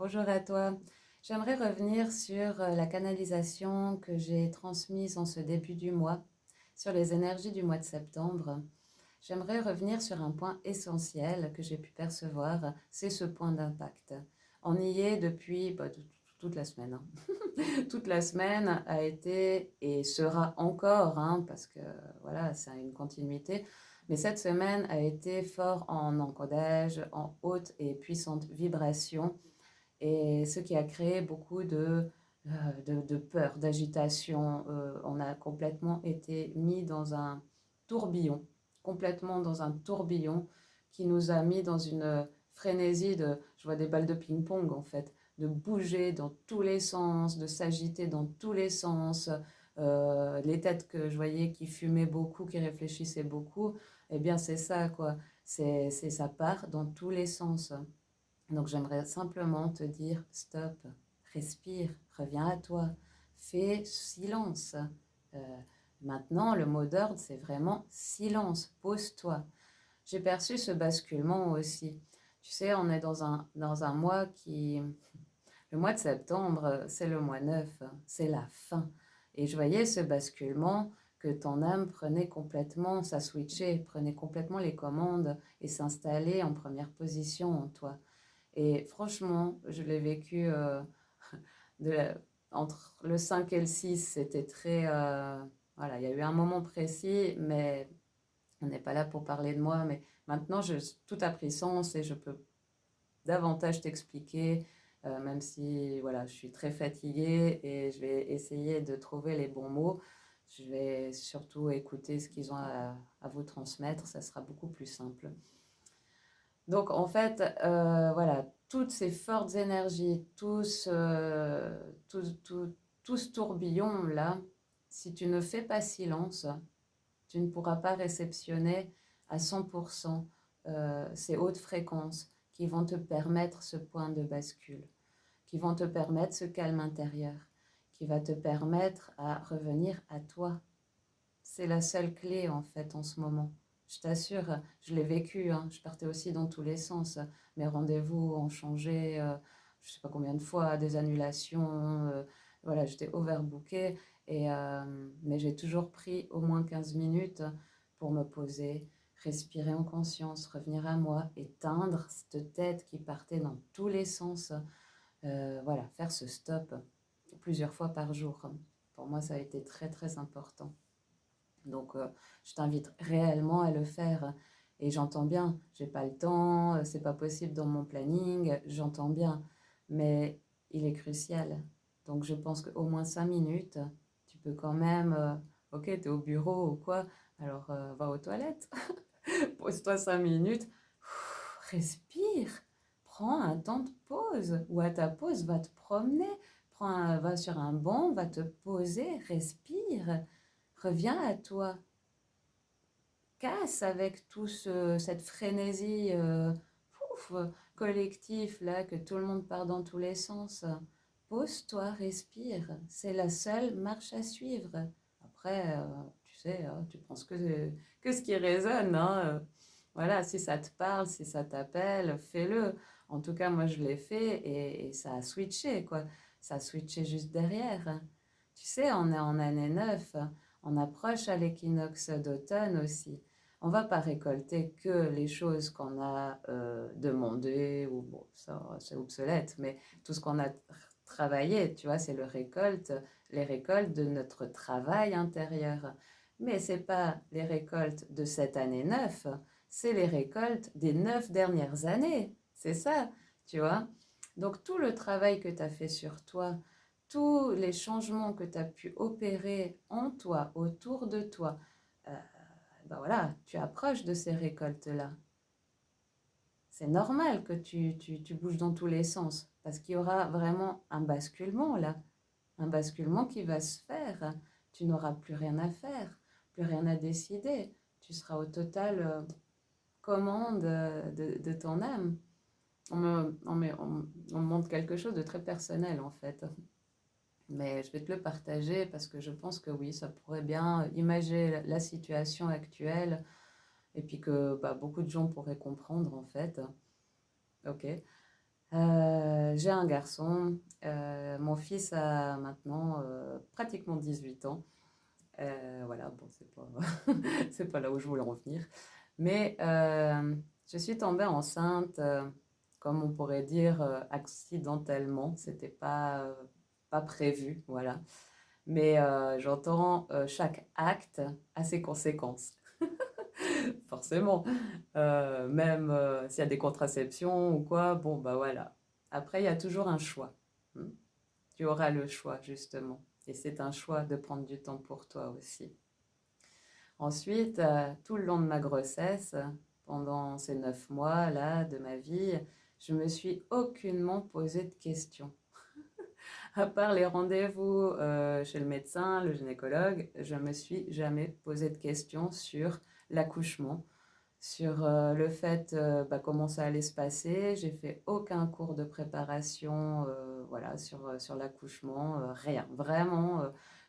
Bonjour à toi. J'aimerais revenir sur la canalisation que j'ai transmise en ce début du mois, sur les énergies du mois de septembre. J'aimerais revenir sur un point essentiel que j'ai pu percevoir, c'est ce point d'impact. On y est depuis toute la semaine, hein. Toute la semaine a été et sera encore, hein, parce que voilà, c'est une continuité. Mais cette semaine a été fort en encodage, en haute et puissante vibration, et ce qui a créé beaucoup de peur, d'agitation. On a complètement été mis dans un tourbillon, complètement dans un tourbillon qui nous a mis dans une frénésie je vois des balles de ping-pong en fait, de bouger dans tous les sens, de s'agiter dans tous les sens. Les têtes que je voyais qui fumaient beaucoup, qui réfléchissaient beaucoup, eh bien c'est ça quoi, ça part dans tous les sens. Donc j'aimerais simplement te dire stop, respire, reviens à toi, fais silence. Euh, Maintenant, le mot d'ordre, c'est vraiment silence, pose-toi. J'ai perçu ce basculement aussi. Tu sais, on est dans un mois qui... Le mois de septembre, c'est le mois 9, c'est la fin. Et je voyais ce basculement que ton âme prenait complètement, ça switchait, prenait complètement les commandes et s'installait en première position en toi. Et franchement, je l'ai vécu de la- entre le 5 et le 6, c'était très... voilà, il y a eu un moment précis, mais on n'est pas là pour parler de moi. Mais maintenant, tout a pris sens et je peux davantage t'expliquer, même si voilà, je suis très fatiguée et je vais essayer de trouver les bons mots. Je vais surtout écouter ce qu'ils ont à vous transmettre, ça sera beaucoup plus simple. Donc en fait, voilà, toutes ces fortes énergies, tout ce tourbillon-là, si tu ne fais pas silence, tu ne pourras pas réceptionner à 100% ces hautes fréquences qui vont te permettre ce point de bascule, qui vont te permettre ce calme intérieur, qui va te permettre à revenir à toi. C'est la seule clé en fait en ce moment. Je t'assure, je l'ai vécu, hein. Je partais aussi dans tous les sens. Mes rendez-vous ont changé, je ne sais pas combien de fois, des annulations. Voilà, j'étais overbookée. Mais j'ai toujours pris au moins 15 minutes pour me poser, respirer en conscience, revenir à moi, éteindre cette tête qui partait dans tous les sens. Voilà, faire ce stop plusieurs fois par jour. Pour moi, ça a été très très important. Donc, je t'invite réellement à le faire. Et j'entends bien, j'ai pas le temps, c'est pas possible dans mon planning, j'entends bien, mais il est crucial. Donc, je pense qu'au moins 5 minutes, tu peux quand même, ok, tu es au bureau ou quoi, alors va aux toilettes, pose-toi 5 minutes, respire, prends un temps de pause, ou à ta pause, va te promener, va sur un banc, va te poser, respire, reviens à toi, casse avec cette frénésie pouf, collectif là, que tout le monde part dans tous les sens. Pose-toi, respire. C'est la seule marche à suivre. Après, tu sais, tu penses que ce qui résonne, hein. Voilà, si ça te parle, si ça t'appelle, fais-le. En tout cas, moi, je l'ai fait et ça a switché, quoi. Ça a switché juste derrière. Tu sais, on est en année 9, on approche à l'équinoxe d'automne aussi. On va pas récolter que les choses qu'on a demandées, ou bon, ça c'est obsolète, mais tout ce qu'on a travaillé, tu vois, c'est les récoltes de notre travail intérieur. Mais c'est pas les récoltes de cette année 9, c'est les récoltes des 9 dernières années. C'est ça, tu vois. Donc tout le travail que tu as fait sur toi, tous les changements que tu as pu opérer en toi, autour de toi, euh, ben voilà, tu approches de ces récoltes-là. C'est normal que tu bouges dans tous les sens, parce qu'il y aura vraiment un basculement là, un basculement qui va se faire. Tu n'auras plus rien à faire, plus rien à décider. Tu seras au total commande de ton âme. On me montre quelque chose de très personnel en fait. Mais je vais te le partager parce que je pense que oui, ça pourrait bien imager la situation actuelle et puis que bah, beaucoup de gens pourraient comprendre en fait. Ok. J'ai un garçon. Mon fils a maintenant pratiquement 18 ans. Voilà, bon, c'est pas, c'est pas là où je voulais en venir. Mais je suis tombée enceinte, comme on pourrait dire, accidentellement. C'était pas prévu, voilà. Mais j'entends chaque acte a ses conséquences. Forcément. Même s'il y a des contraceptions ou quoi, bon, bah voilà. Après, il y a toujours un choix. Hmm. Tu auras le choix, justement. Et c'est un choix de prendre du temps pour toi aussi. Ensuite, tout le long de ma grossesse, pendant ces 9 mois là de ma vie, je me suis aucunement posé de questions. À part les rendez-vous chez le médecin, le gynécologue, je me suis jamais posé de questions sur l'accouchement, sur le fait comment ça allait se passer. J'ai fait aucun cours de préparation voilà, sur l'accouchement, rien. Vraiment,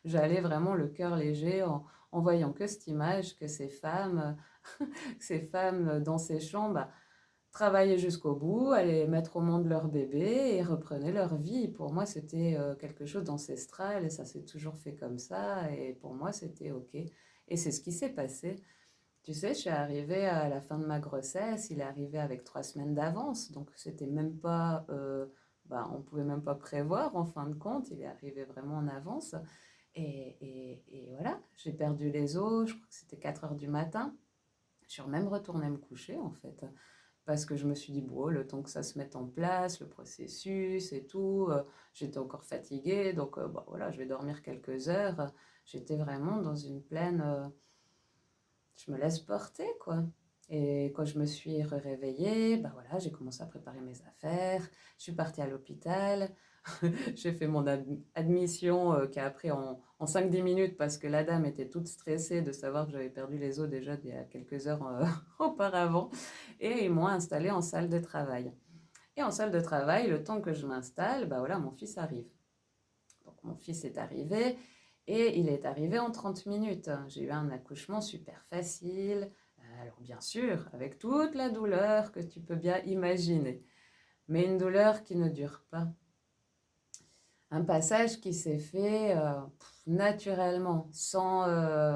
j'allais vraiment le cœur léger en voyant que cette image, que ces femmes dans ces chambres travaillaient jusqu'au bout, allaient mettre au monde leur bébé et reprenaient leur vie. Pour moi, c'était quelque chose d'ancestral et ça s'est toujours fait comme ça. Et pour moi, c'était OK. Et c'est ce qui s'est passé. Tu sais, je suis arrivée à la fin de ma grossesse, il est arrivé avec 3 semaines d'avance, donc c'était même pas, on pouvait même pas prévoir en fin de compte, il est arrivé vraiment en avance. Et voilà, j'ai perdu les os, je crois que c'était 4 heures du matin. Je suis même retournée me coucher en fait, parce que je me suis dit, bon, le temps que ça se mette en place, le processus et tout, j'étais encore fatiguée, donc bon, voilà, je vais dormir quelques heures. J'étais vraiment dans une pleine je me laisse porter, quoi. Et quand je me suis réveillée, bah voilà, j'ai commencé à préparer mes affaires. Je suis partie à l'hôpital. J'ai fait mon admission qui a pris en 5-10 minutes parce que la dame était toute stressée de savoir que j'avais perdu les os déjà il y a quelques heures auparavant. Et ils m'ont installée en salle de travail. Et en salle de travail, le temps que je m'installe, bah voilà, mon fils arrive. Donc mon fils est arrivé et il est arrivé en 30 minutes. J'ai eu un accouchement super facile. Alors bien sûr, avec toute la douleur que tu peux bien imaginer. Mais une douleur qui ne dure pas. Un passage qui s'est fait naturellement, sans,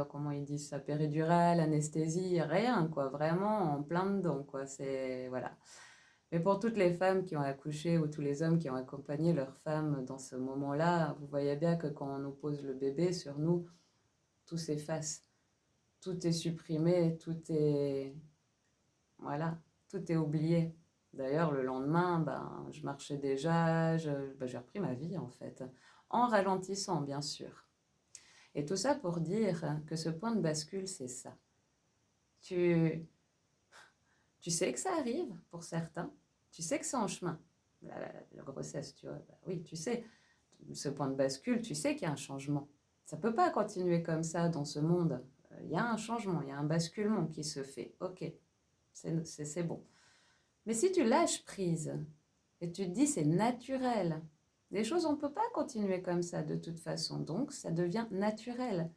comment ils disent ça, péridurale, anesthésie, rien, quoi. Vraiment en plein dedans, quoi. C'est, voilà. Mais pour toutes les femmes qui ont accouché ou tous les hommes qui ont accompagné leurs femmes dans ce moment-là, vous voyez bien que quand on nous pose le bébé sur nous, tout s'efface, tout est supprimé, tout est, voilà, tout est oublié. D'ailleurs, le lendemain, je marchais déjà, j'ai repris ma vie en fait, en ralentissant bien sûr. Et tout ça pour dire que ce point de bascule, c'est ça. Tu, tu sais que ça arrive pour certains, tu sais que c'est en chemin. La grossesse, tu vois, oui, tu sais, ce point de bascule, tu sais qu'il y a un changement. Ça ne peut pas continuer comme ça dans ce monde. Il y a un changement, il y a un basculement qui se fait. Ok, c'est bon. Mais si tu lâches prise et tu te dis c'est naturel, les choses, on ne peut pas continuer comme ça de toute façon. Donc, ça devient naturel.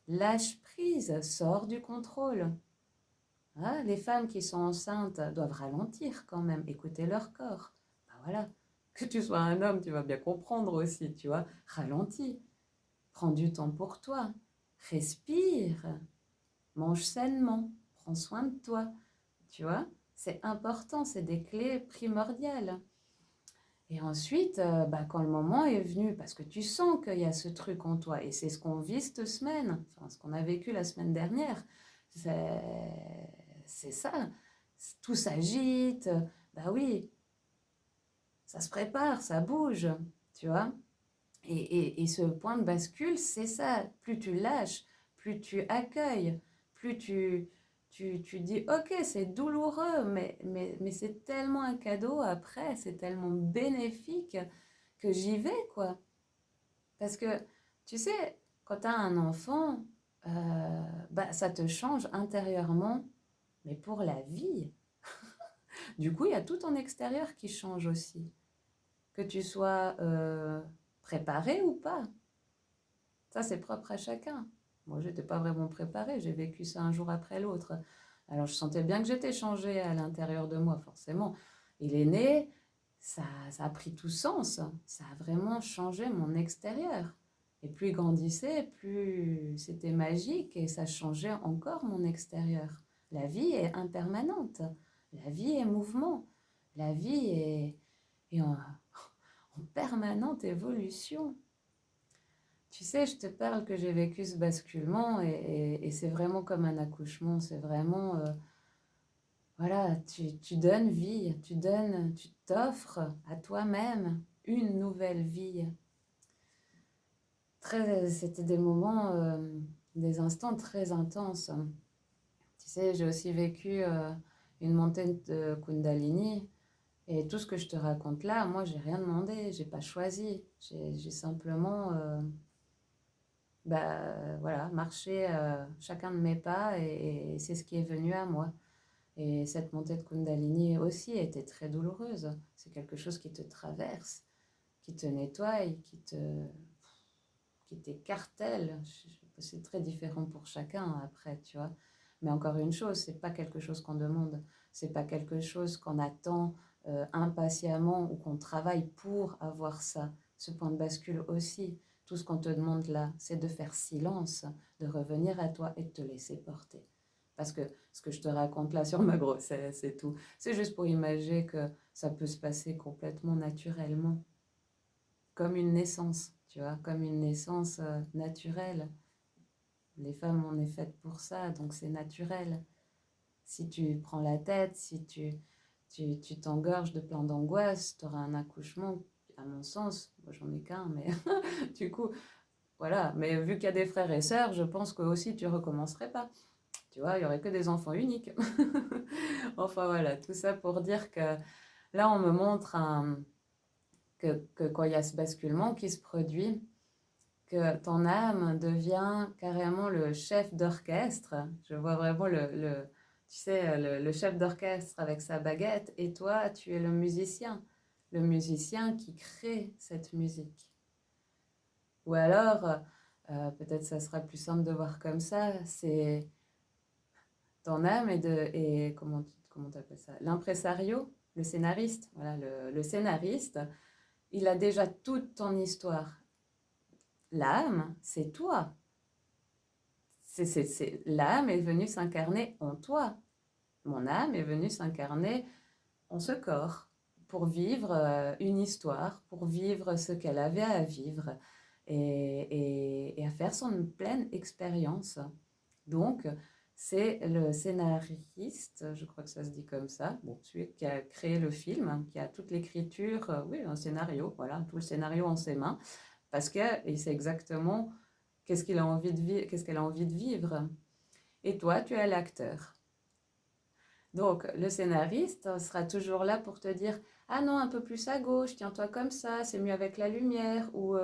Lâche prise, sors du contrôle. Ah, les femmes qui sont enceintes doivent ralentir quand même, écouter leur corps. Ben voilà, que tu sois un homme, tu vas bien comprendre aussi, tu vois. Ralentis, prends du temps pour toi, respire, mange sainement, prends soin de toi, tu vois. C'est important, c'est des clés primordiales. Et ensuite, quand le moment est venu, parce que tu sens qu'il y a ce truc en toi, et c'est ce qu'on vit cette semaine, enfin ce qu'on a vécu la semaine dernière, c'est ça, tout s'agite, bah oui, ça se prépare, ça bouge, tu vois. Et ce point de bascule, c'est ça, plus tu lâches, plus tu accueilles, plus tu dis, ok, c'est douloureux, mais c'est tellement un cadeau après, c'est tellement bénéfique que j'y vais, quoi. Parce que, tu sais, quand tu as un enfant, ça te change intérieurement, mais pour la vie. Du coup, il y a tout ton extérieur qui change aussi. Que tu sois préparé ou pas. Ça, c'est propre à chacun. Moi, je n'étais pas vraiment préparée. J'ai vécu ça un jour après l'autre. Alors, je sentais bien que j'étais changée à l'intérieur de moi, forcément. Il est né, ça a pris tout sens. Ça a vraiment changé mon extérieur. Et plus il grandissait, plus c'était magique et ça changeait encore mon extérieur. La vie est impermanente. La vie est mouvement. La vie est en permanente évolution. Tu sais, je te parle que j'ai vécu ce basculement et c'est vraiment comme un accouchement. C'est vraiment, voilà, tu donnes vie, tu t'offres à toi-même une nouvelle vie. C'était des moments, des instants très intenses. Tu sais, j'ai aussi vécu une montée de Kundalini. Et tout ce que je te raconte là, moi, j'ai rien demandé, j'ai pas choisi. J'ai simplement, voilà, marché chacun de mes pas et c'est ce qui est venu à moi. Et cette montée de Kundalini aussi était très douloureuse. C'est quelque chose qui te traverse, qui te nettoie, qui t'écartèle. C'est très différent pour chacun après, tu vois. Mais encore une chose, c'est pas quelque chose qu'on demande, c'est pas quelque chose qu'on attend impatiemment ou qu'on travaille pour avoir ça. Ce point de bascule aussi. Tout ce qu'on te demande là, c'est de faire silence, de revenir à toi et de te laisser porter. Parce que ce que je te raconte là sur ma grossesse et tout, c'est juste pour imaginer que ça peut se passer complètement naturellement, comme une naissance, tu vois, comme une naissance naturelle. Les femmes, on est faites pour ça, donc c'est naturel. Si tu prends la tête, si tu t'engorges de plein d'angoisse, tu auras un accouchement, à mon sens, moi j'en ai qu'un, mais du coup, voilà. Mais vu qu'il y a des frères et sœurs, je pense que aussi tu recommencerais pas. Tu vois, il y aurait que des enfants uniques. Enfin voilà, tout ça pour dire que là, on me montre que quand il y a ce basculement qui se produit, que ton âme devient carrément le chef d'orchestre. Je vois vraiment tu sais, le chef d'orchestre avec sa baguette, et toi, tu es le musicien qui crée cette musique. Ou alors, peut-être ça sera plus simple de voir comme ça, c'est ton âme et comment t'appelles ça? L'impresario, le scénariste, voilà, le scénariste, il a déjà toute ton histoire. L'âme, c'est toi. L'âme est venue s'incarner en toi. Mon âme est venue s'incarner en ce corps pour vivre une histoire, pour vivre ce qu'elle avait à vivre et à faire son pleine expérience. Donc, c'est le scénariste, je crois que ça se dit comme ça, bon, celui qui a créé le film, qui a toute l'écriture, oui, un scénario, voilà, tout le scénario en ses mains, parce qu'il sait exactement qu'est-ce qu'il a envie de vivre, qu'est-ce qu'elle a envie de vivre. Et toi, tu es l'acteur. Donc, le scénariste sera toujours là pour te dire: ah non, un peu plus à gauche, tiens-toi comme ça, c'est mieux avec la lumière. Ou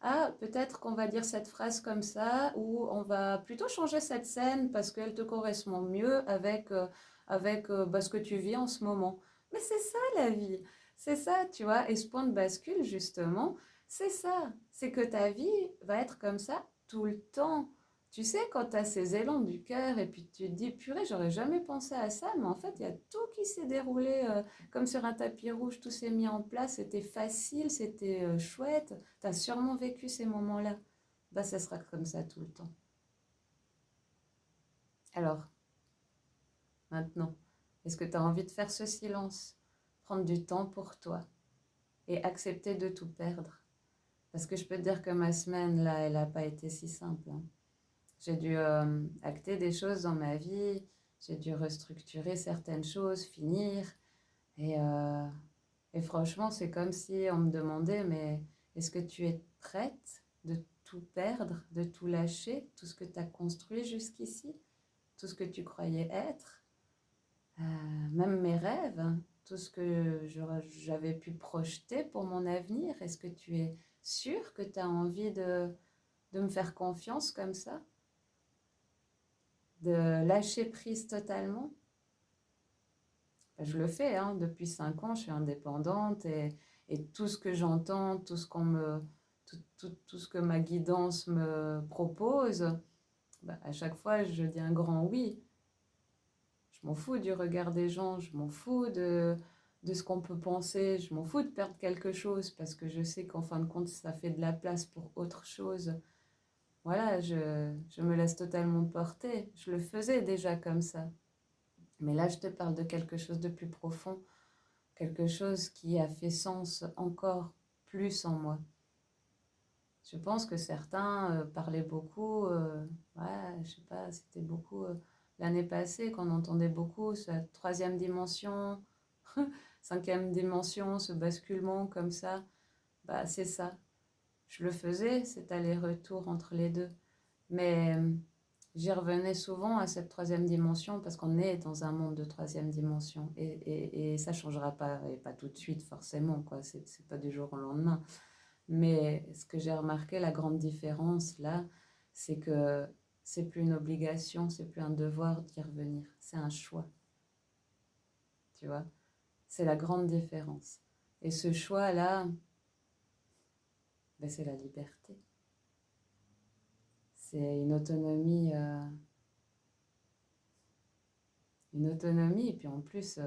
ah, peut-être qu'on va dire cette phrase comme ça, ou on va plutôt changer cette scène parce qu'elle te correspond mieux avec ce que tu vis en ce moment. Mais c'est ça la vie, c'est ça, tu vois. Et ce point de bascule, justement, c'est ça. C'est que ta vie va être comme ça tout le temps. Tu sais, quand tu as ces élans du cœur et puis tu te dis, purée, j'aurais jamais pensé à ça, mais en fait, il y a tout qui s'est déroulé comme sur un tapis rouge, tout s'est mis en place, c'était facile, c'était chouette, tu as sûrement vécu ces moments-là. Bah, ça sera comme ça tout le temps. Alors, maintenant, est-ce que tu as envie de faire ce silence, prendre du temps pour toi et accepter de tout perdre? Parce que je peux te dire que ma semaine, là, elle n'a pas été si simple, hein. J'ai dû acter des choses dans ma vie, j'ai dû restructurer certaines choses, finir. Et, euh, et franchement, c'est comme si on me demandait, mais est-ce que tu es prête de tout perdre, de tout lâcher, tout ce que tu as construit jusqu'ici, tout ce que tu croyais être, même mes rêves, hein, tout ce que j'avais pu projeter pour mon avenir? Est-ce que tu es sûre que tu as envie de me faire confiance comme ça? De lâcher prise totalement? Je le fais, hein, depuis 5 ans, je suis indépendante et tout ce que j'entends, tout ce que ma guidance me propose, bah, à chaque fois, je dis un grand oui. Je m'en fous du regard des gens, je m'en fous de ce qu'on peut penser. Je m'en fous de perdre quelque chose parce que je sais qu'en fin de compte, ça fait de la place pour autre chose. Voilà, je me laisse totalement porter. Je le faisais déjà comme ça. Mais là, je te parle de quelque chose de plus profond, quelque chose qui a fait sens encore plus en moi. Je pense que certains parlaient beaucoup, ouais, je sais pas, c'était beaucoup l'année passée qu'on entendait beaucoup cette troisième dimension, cinquième dimension, ce basculement comme ça. Bah, c'est ça. Je le faisais, cet aller-retour entre les deux. Mais j'y revenais souvent à cette troisième dimension parce qu'on est dans un monde de troisième dimension et ça ne changera pas, et pas tout de suite forcément, quoi. C'est pas du jour au lendemain. Mais ce que j'ai remarqué, la grande différence là, c'est que c'est plus une obligation, c'est plus un devoir d'y revenir, c'est un choix, tu vois. C'est la grande différence. Et ce choix-là, ben, c'est la liberté. C'est une autonomie. Et puis en plus,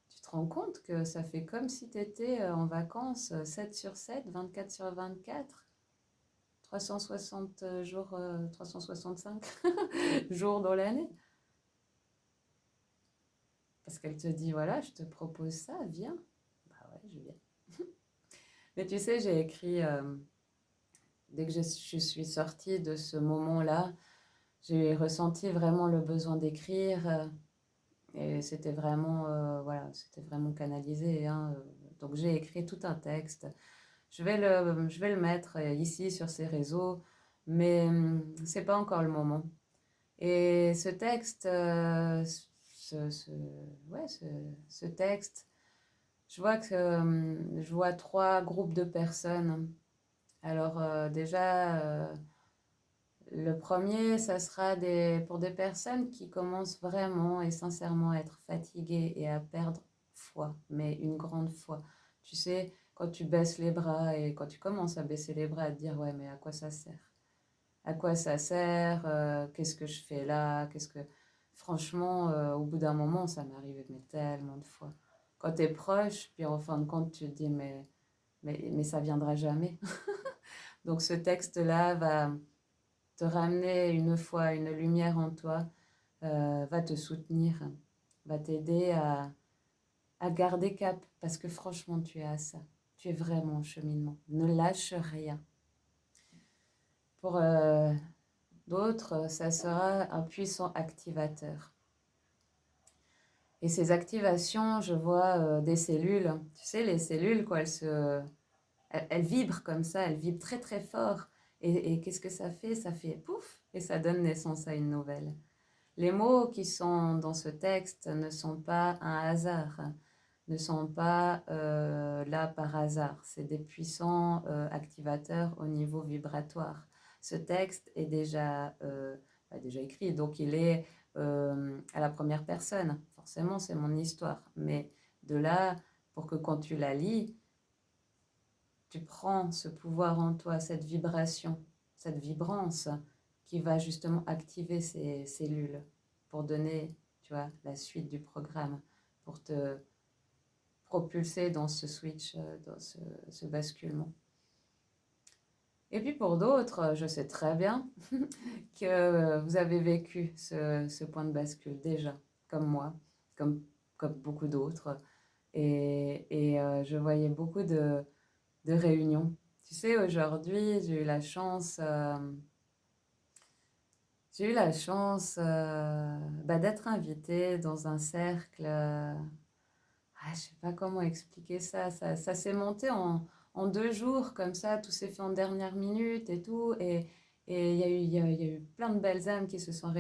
tu te rends compte que ça fait comme si tu étais en vacances 7 sur 7, 24 sur 24, 360 jours, 365 jours dans l'année. Parce qu'elle te dit, voilà, je te propose ça, viens. Bah ouais, je viens. Mais tu sais, j'ai écrit, dès que je suis sortie de ce moment-là, j'ai ressenti vraiment le besoin d'écrire. Et c'était vraiment, voilà, c'était vraiment canalisé, hein. Donc j'ai écrit tout un texte. Je vais le mettre ici sur ces réseaux, mais c'est pas encore le moment. Et ce texte, ce, ce, ouais, ce texte, je vois trois groupes de personnes. Alors déjà, le premier, ça sera pour des personnes qui commencent vraiment et sincèrement à être fatiguées et à perdre foi, mais une grande foi. Tu sais, quand tu baisses les bras et quand tu commences à baisser les bras, à te dire, ouais, mais à quoi ça sert? À quoi ça sert? Qu'est-ce que je fais là? Franchement, au bout d'un moment, ça m'est arrivé mais tellement de fois. Quand tu es proche, puis en fin de compte, tu te dis, mais ça viendra jamais. Donc ce texte-là va te ramener une foi, une lumière en toi, va te soutenir, va t'aider à garder cap, parce que franchement, tu es à ça. Tu es vraiment en cheminement. Ne lâche rien. Pour d'autres, ça sera un puissant activateur. Et ces activations, je vois des cellules. Tu sais, les cellules, quoi, elles vibrent comme ça, elles vibrent très très fort. Et qu'est-ce que ça fait? Ça fait pouf, et ça donne naissance à une nouvelle. Les mots qui sont dans ce texte ne sont pas un hasard, ne sont pas là par hasard. C'est des puissants activateurs au niveau vibratoire. Ce texte est déjà écrit, donc il est à la première personne. Forcément, c'est mon histoire. Mais de là, pour que quand tu la lis, tu prends ce pouvoir en toi, cette vibration, cette vibrance qui va justement activer ces cellules pour donner, tu vois, la suite du programme, pour te propulser dans ce switch, dans ce basculement. Et puis pour d'autres, je sais très bien que vous avez vécu ce point de bascule déjà, comme moi, comme beaucoup d'autres. Et je voyais beaucoup de réunions. Tu sais, aujourd'hui, j'ai eu la chance bah, d'être invitée dans un cercle. Je sais pas comment expliquer ça. Ça s'est monté en 2 jours, comme ça, tout s'est fait en dernière minute et tout. Et il y a eu plein de belles âmes qui se sont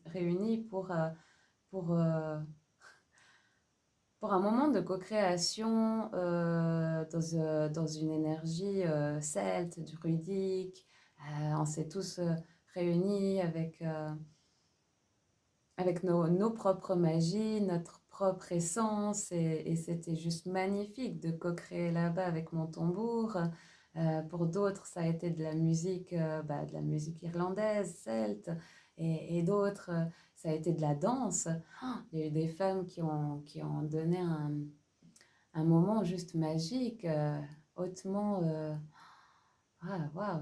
réunies pour, euh, pour un moment de co-création dans une énergie celte, druidique. On s'est tous réunis avec nos propres magies, notre propre essence, et c'était juste magnifique de co-créer là-bas avec mon tambour. Pour d'autres, ça a été de la musique irlandaise, celte, et d'autres, ça a été de la danse. Il y a eu des femmes qui ont donné un moment juste magique, hautement... ah, waouh,